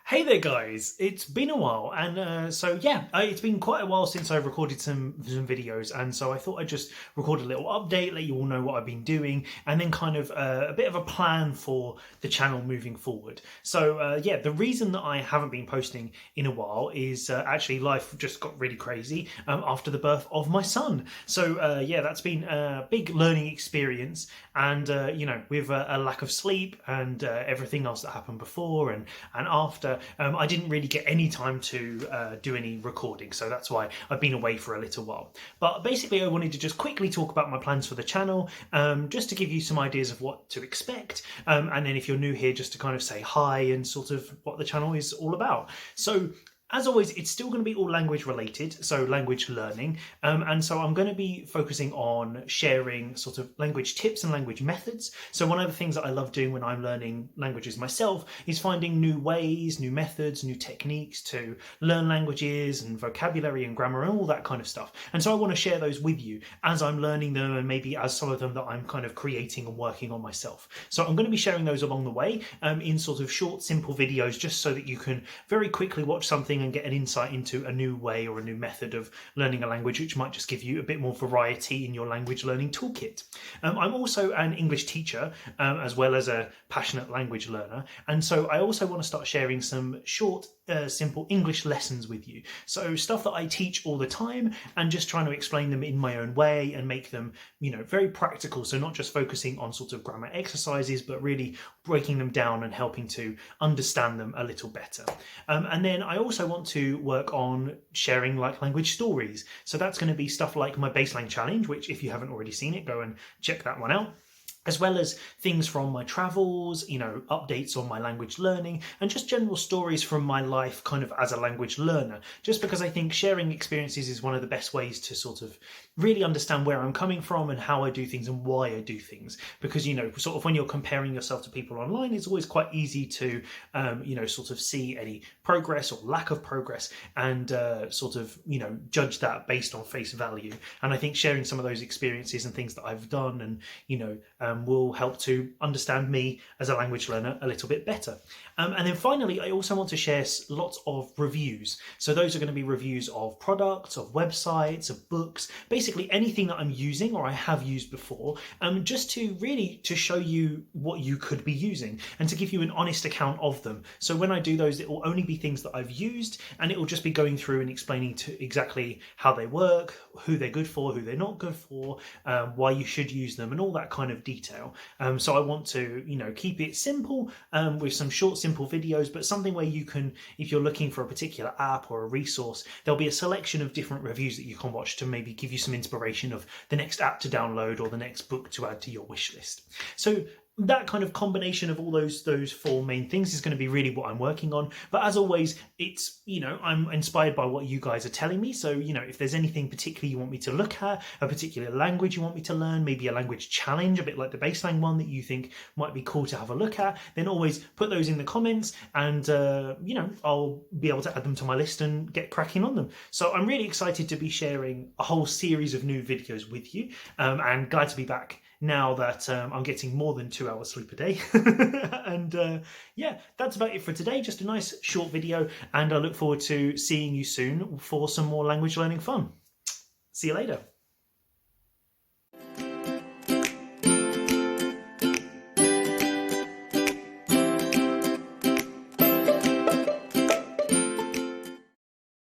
Hey there, guys! It's been a while, and it's been quite a while since I've recorded some videos, and so I thought I'd just record a little update, let you all know what I've been doing, and then kind of a bit of a plan for the channel moving forward. The reason that I haven't been posting in a while is actually life just got really crazy after the birth of my son. That's been a big learning experience, and with a lack of sleep and everything else that happened before and after. I didn't really get any time to do any recording, so that's why I've been away for a little while. But basically I wanted to just quickly talk about my plans for the channel, just to give you some ideas of what to expect, and then if you're new here, just to kind of say hi and sort of what the channel is all about. So as always, it's still going to be all language related, so language learning, and so I'm going to be focusing on sharing sort of language tips and language methods. So one of the things that I love doing when I'm learning languages myself is finding new ways, new methods, new techniques to learn languages and vocabulary and grammar and all that kind of stuff. And so I want to share those with you as I'm learning them, and maybe as some of them that I'm kind of creating and working on myself. So I'm going to be sharing those along the way in sort of short, simple videos, just so that you can very quickly watch something and get an insight into a new way or a new method of learning a language, which might just give you a bit more variety in your language learning toolkit. I'm also an English teacher, as well as a passionate language learner, and so I also want to start sharing some short, simple English lessons with you. So stuff that I teach all the time, and just trying to explain them in my own way and make them, very practical. So not just focusing on sort of grammar exercises, but really breaking them down and helping to understand them a little better. And then I also want to work on sharing like language stories. So that's going to be stuff like my Baselang challenge, which if you haven't already seen it, go and check that one out, as well as things from my travels, updates on my language learning, and just general stories from my life kind of as a language learner, just because I think sharing experiences is one of the best ways to sort of really understand where I'm coming from and how I do things and why I do things. Because, sort of when you're comparing yourself to people online, it's always quite easy to, sort of see any progress or lack of progress and judge that based on face value. And I think sharing some of those experiences and things that I've done and will help to understand me as a language learner a little bit better. And then finally, I also want to share lots of reviews. So those are going to be reviews of products, of websites, of books, basically anything that I'm using or I have used before, just to really to show you what you could be using and to give you an honest account of them. So when I do those, it will only be things that I've used, and it will just be going through and explaining to exactly how they work, who they're good for, who they're not good for, why you should use them, and all that kind of detail. So I want to, keep it simple, with some short, simple videos, but something where you can, if you're looking for a particular app or a resource, there'll be a selection of different reviews that you can watch to maybe give you some inspiration of the next app to download or the next book to add to your wish list. So that kind of combination of all those four main things is going to be really what I'm working on. But as always, it's, I'm inspired by what you guys are telling me. So, if there's anything particularly you want me to look at, a particular language you want me to learn, maybe a language challenge, a bit like the Baselang one that you think might be cool to have a look at, then always put those in the comments, and, I'll be able to add them to my list and get cracking on them. So I'm really excited to be sharing a whole series of new videos with you, and glad to be back now that I'm getting more than 2 hours sleep a day. And that's about it for today. Just a nice short video, and I look forward to seeing you soon for some more language learning fun. See you later.